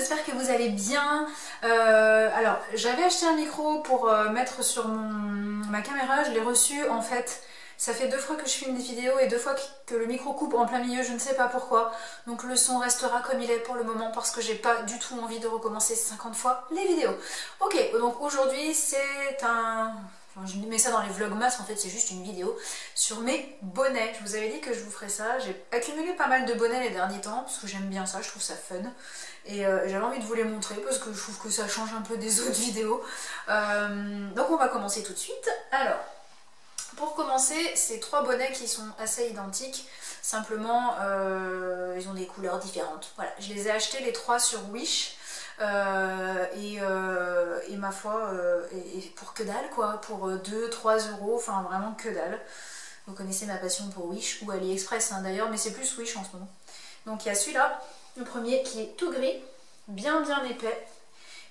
j'espère que vous allez bien. Alors, j'avais acheté un micro pour mettre sur ma caméra, je l'ai reçu en fait. Ça fait 2 fois que je filme des vidéos et 2 fois que le micro coupe en plein milieu, je ne sais pas pourquoi. Donc le son restera comme il est pour le moment parce que j'ai pas du tout envie de recommencer 50 fois les vidéos. Ok, donc aujourd'hui c'est un... Enfin, je mets ça dans les vlogmas, en fait c'est juste une vidéo sur mes bonnets. Je vous avais dit que je vous ferais ça. J'ai accumulé pas mal de bonnets les derniers temps parce que j'aime bien ça, je trouve ça fun. Et j'avais envie de vous les montrer parce que je trouve que ça change un peu des autres vidéos. Donc on va commencer tout de suite. Alors... Pour commencer, ces 3 bonnets qui sont assez identiques, simplement ils ont des couleurs différentes. Voilà, je les ai achetés les 3 sur Wish et ma foi, et pour que dalle quoi, pour 2-3 euros, enfin vraiment que dalle. Vous connaissez ma passion pour Wish ou AliExpress hein, d'ailleurs, mais c'est plus Wish en ce moment. Donc il y a celui-là, le premier qui est tout gris, bien épais.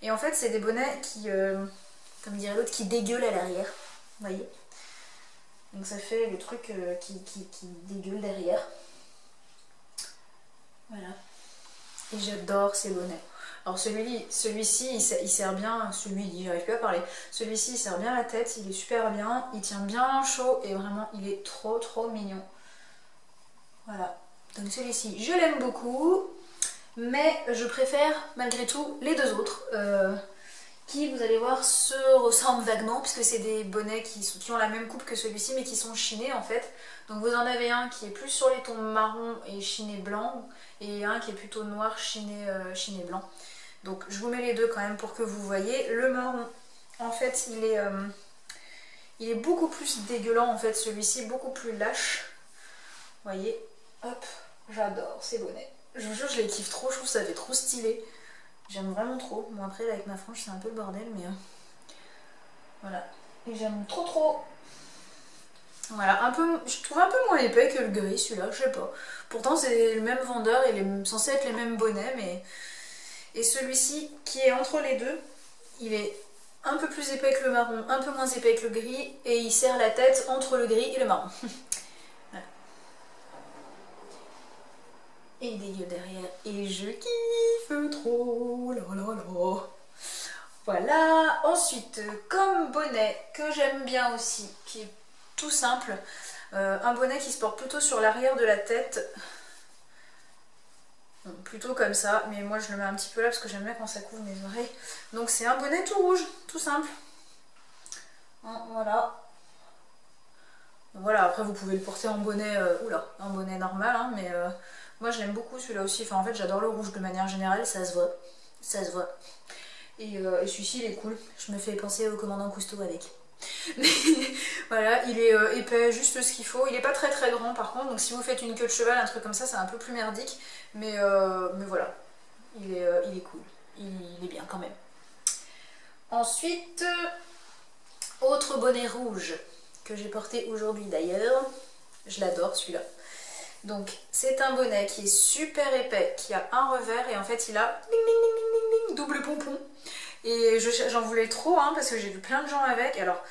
Et en fait c'est des bonnets qui, comme dirait l'autre, qui dégueulent à l'arrière, vous voyez. Donc ça fait le truc qui dégueule derrière. Voilà. Et j'adore ces bonnets. Alors celui-ci, il sert bien, j'arrive plus à parler. Celui-ci, il sert bien la tête, il est super bien, il tient bien chaud et vraiment, il est trop mignon. Voilà. Donc celui-ci, je l'aime beaucoup, mais je préfère malgré tout les 2 autres. Qui, vous allez voir, se ressemblent vaguement puisque c'est des bonnets qui ont la même coupe que celui-ci mais qui sont chinés en fait. Donc vous en avez un qui est plus sur les tons marron et chiné blanc et un qui est plutôt noir chiné blanc. Donc je vous mets les deux quand même pour que vous voyez. Le marron en fait il est beaucoup plus dégueulant en fait, celui-ci beaucoup plus lâche. Vous voyez, hop, j'adore ces bonnets. Je vous jure je les kiffe trop, je trouve ça fait trop stylé. J'aime vraiment trop. Bon après avec ma frange c'est un peu le bordel mais voilà. Et j'aime trop. Voilà, je trouve un peu moins épais que le gris celui-là, je sais pas. Pourtant c'est le même vendeur, il est censé être les mêmes bonnets mais... Et celui-ci qui est entre les deux, il est un peu plus épais que le marron, un peu moins épais que le gris et il serre la tête entre le gris et le marron. Voilà. Et il dégueule derrière et je kiffe trop, là. Voilà, ensuite comme bonnet que j'aime bien aussi, qui est tout simple, un bonnet qui se porte plutôt sur l'arrière de la tête, plutôt comme ça, mais moi je le mets un petit peu là parce que j'aime bien quand ça couvre mes oreilles. Donc c'est un bonnet tout rouge, tout simple. Voilà. Voilà, après vous pouvez le porter en bonnet, en bonnet normal, hein, mais moi je l'aime beaucoup celui-là aussi. Enfin en fait j'adore le rouge de manière générale, ça se voit. Et celui-ci il est cool, je me fais penser au commandant Cousteau avec. Voilà, il est épais, juste ce qu'il faut. Il est pas très grand par contre, donc si vous faites une queue de cheval, un truc comme ça, c'est un peu plus merdique. Mais voilà, il est cool, il est bien quand même. Ensuite, autre bonnet rouge que j'ai porté aujourd'hui d'ailleurs. Je l'adore celui-là. Donc c'est un bonnet qui est super épais, qui a un revers et en fait il a double pompon. Et j'en voulais trop hein, parce que j'ai vu plein de gens avec. Alors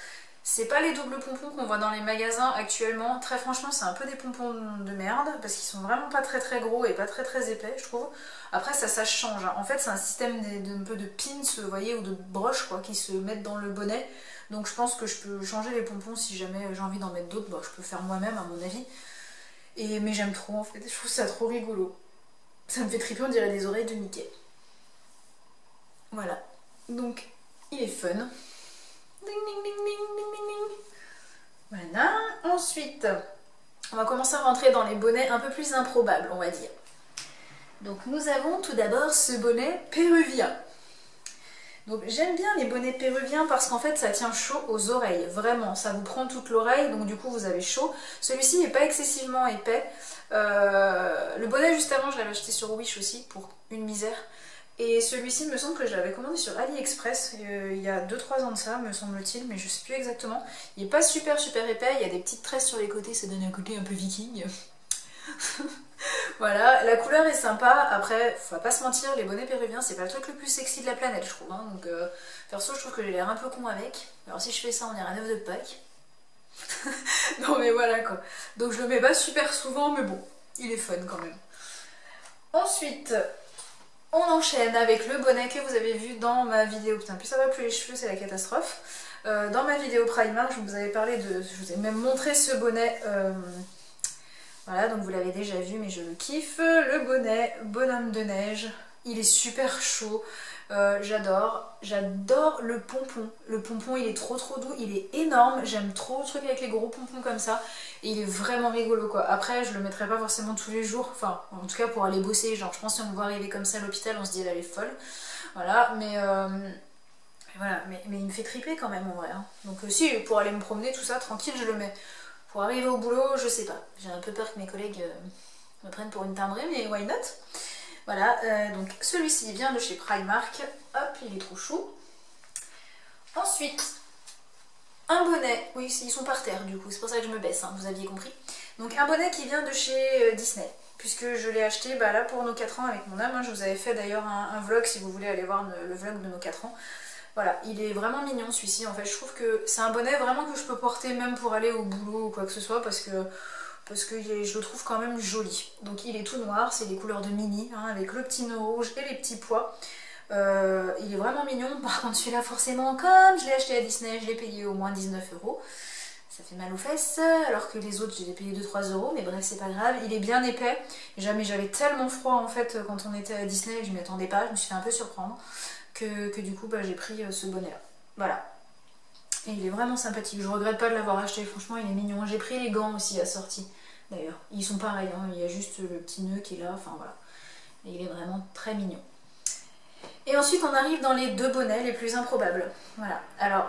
c'est pas les doubles pompons qu'on voit dans les magasins actuellement. Très franchement c'est un peu des pompons de merde parce qu'ils sont vraiment pas très gros et pas très épais je trouve. Après ça change. Hein. En fait c'est un système un peu de pins, vous voyez, ou de broches quoi, qui se mettent dans le bonnet. Donc je pense que je peux changer les pompons si jamais j'ai envie d'en mettre d'autres. Bon, je peux faire moi-même à mon avis. Mais j'aime trop en fait, je trouve ça trop rigolo. Ça me fait triper, on dirait des oreilles de Mickey. Voilà. Donc il est fun. Ding ding ding ding ding ding ding. Voilà. Ensuite, on va commencer à rentrer dans les bonnets un peu plus improbables, on va dire. Donc nous avons tout d'abord ce bonnet péruvien. Donc j'aime bien les bonnets péruviens parce qu'en fait ça tient chaud aux oreilles, vraiment, ça vous prend toute l'oreille, donc du coup vous avez chaud. Celui-ci n'est pas excessivement épais. Le bonnet juste avant je l'avais acheté sur Wish aussi pour une misère. Et celui-ci me semble que je l'avais commandé sur AliExpress il y a 2-3 ans de ça me semble-t-il, mais je sais plus exactement. Il n'est pas super épais, il y a des petites tresses sur les côtés, ça donne un côté un peu viking. Voilà, la couleur est sympa. Après, faut pas se mentir, les bonnets péruviens c'est pas le truc le plus sexy de la planète je trouve hein. Donc perso je trouve que j'ai l'air un peu con avec. Alors si je fais ça on dirait un œuf de Pâques. Non mais voilà quoi. Donc je le mets pas super souvent mais bon, il est fun quand même. Ensuite, On enchaîne avec le bonnet que vous avez vu dans ma vidéo. Putain, plus ça va, plus les cheveux, c'est la catastrophe. Dans ma vidéo Primark, je vous avais parlé de... Je vous ai même montré ce bonnet. Voilà, donc vous l'avez déjà vu, mais je le kiffe. Le bonnet, bonhomme de neige. Il est super chaud. J'adore le pompon. Le pompon, il est trop doux, il est énorme. J'aime trop le truc avec les gros pompons comme ça. Et il est vraiment rigolo quoi. Après, je le mettrai pas forcément tous les jours. Enfin, en tout cas pour aller bosser. Genre, je pense que si on me voit arriver comme ça à l'hôpital, on se dit elle est folle. Voilà, mais... Voilà, mais il me fait triper quand même en vrai. Hein. Donc si, pour aller me promener, tout ça, tranquille, je le mets. Pour arriver au boulot, je sais pas. J'ai un peu peur que mes collègues me prennent pour une timbrée, mais why not? Voilà, donc celui-ci vient de chez Primark. Hop, il est trop chou. Ensuite, un bonnet. Oui, ils sont par terre du coup, c'est pour ça que je me baisse, hein, vous aviez compris. Donc un bonnet qui vient de chez Disney. Puisque je l'ai acheté là pour nos 4 ans avec mon âme. Hein. Je vous avais fait d'ailleurs un vlog si vous voulez aller voir le vlog de nos 4 ans. Voilà, il est vraiment mignon celui-ci. En fait, je trouve que c'est un bonnet vraiment que je peux porter même pour aller au boulot ou quoi que ce soit parce que je le trouve quand même joli. Donc il est tout noir, c'est les couleurs de Minnie, hein, avec le petit nœud rouge et les petits pois. Il est vraiment mignon. Par contre celui-là forcément, comme je l'ai acheté à Disney, je l'ai payé au moins 19 €. Ça fait mal aux fesses, alors que les autres je les ai payés 2-3 €, mais bref c'est pas grave. Il est bien épais. Jamais j'avais tellement froid en fait quand on était à Disney, je m'y attendais pas, je me suis fait un peu surprendre. Que du coup j'ai pris ce bonnet là. Voilà. Et il est vraiment sympathique. Je regrette pas de l'avoir acheté. Franchement il est mignon. J'ai pris les gants aussi assortis. D'ailleurs. Ils sont pareils. Hein. Il y a juste le petit nœud qui est là. Enfin voilà. Et il est vraiment très mignon. Et ensuite on arrive dans les deux bonnets les plus improbables. Voilà. Alors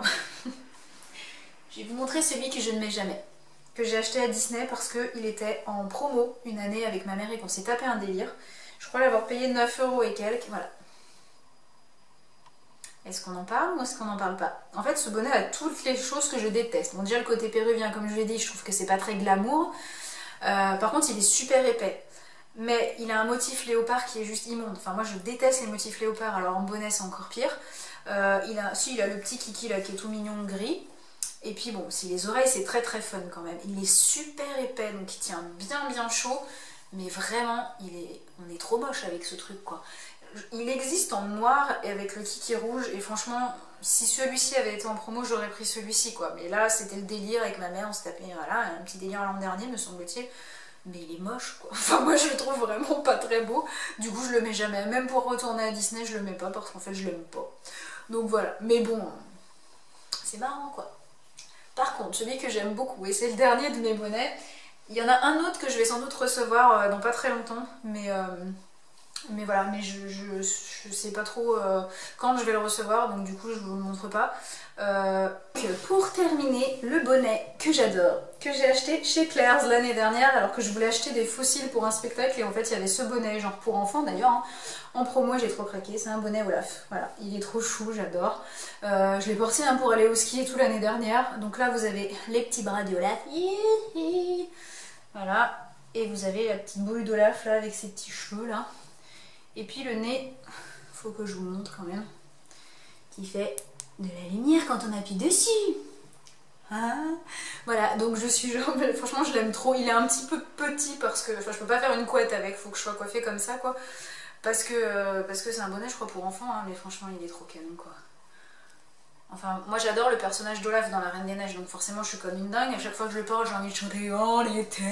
je vais vous montrer celui que je ne mets jamais. Que j'ai acheté à Disney parce qu'il était en promo une année avec ma mère et qu'on s'est tapé un délire. Je crois l'avoir payé 9 € et quelques. Voilà. Est-ce qu'on en parle ou est-ce qu'on n'en parle pas? En fait, ce bonnet a toutes les choses que je déteste. Bon, déjà, le côté péruvien, comme je l'ai dit, je trouve que c'est pas très glamour. Par contre, il est super épais. Mais il a un motif léopard qui est juste immonde. Enfin, moi, je déteste les motifs léopard. Alors, en bonnet, c'est encore pire. Il a le petit kiki, là, qui est tout mignon, gris. Et puis, bon, si les oreilles, c'est très fun quand même. Il est super épais, donc il tient bien chaud. Mais vraiment, on est trop moche avec ce truc, quoi. Il existe en noir et avec le kiki rouge et franchement si celui-ci avait été en promo j'aurais pris celui-ci quoi, mais là c'était le délire avec ma mère, on s'est tapé voilà, un petit délire l'an dernier me semble-t-il, mais il est moche quoi, enfin moi je le trouve vraiment pas très beau, du coup je le mets jamais, même pour retourner à Disney je le mets pas parce qu'en fait je l'aime pas, donc voilà, mais bon c'est marrant quoi. Par contre celui que j'aime beaucoup et c'est le dernier de mes bonnets, il y en a un autre que je vais sans doute recevoir dans pas très longtemps, mais voilà, mais je sais pas trop quand je vais le recevoir, donc du coup je vous le montre pas. Pour terminer, le bonnet que j'adore, que j'ai acheté chez Claire's l'année dernière, alors que je voulais acheter des fossiles pour un spectacle, et en fait il y avait ce bonnet, genre pour enfants d'ailleurs, hein, en promo, j'ai trop craqué, c'est un bonnet Olaf, voilà, il est trop chou, j'adore. Je l'ai porté hein, pour aller au ski et tout l'année dernière, donc là vous avez les petits bras d'Olaf, voilà, et vous avez la petite boule d'Olaf là avec ses petits cheveux là. Et puis le nez, faut que je vous montre quand même, qui fait de la lumière quand on appuie dessus. Ah. Voilà, donc je suis genre, franchement je l'aime trop. Il est un petit peu petit parce que, enfin je peux pas faire une couette avec, faut que je sois coiffée comme ça quoi. Parce que c'est un bonnet je crois pour enfants, hein, mais franchement il est trop canon quoi. Enfin, moi j'adore le personnage d'Olaf dans La Reine des Neiges, donc forcément je suis comme une dingue. À chaque fois que je le porte, j'ai envie de chanter en été.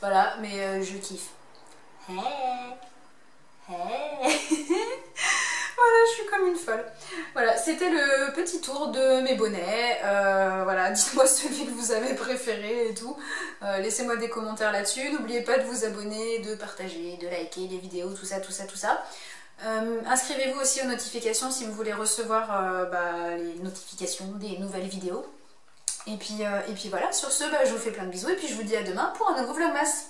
Voilà, mais je kiffe. Hey. Hey. Voilà, je suis comme une folle. Voilà, c'était le petit tour de mes bonnets. Voilà, dites-moi celui que vous avez préféré et tout. Laissez-moi des commentaires là-dessus. N'oubliez pas de vous abonner, de partager, de liker les vidéos, tout ça. Inscrivez-vous aussi aux notifications si vous voulez recevoir les notifications des nouvelles vidéos. Et puis voilà, sur ce, je vous fais plein de bisous et puis je vous dis à demain pour un nouveau vlogmas.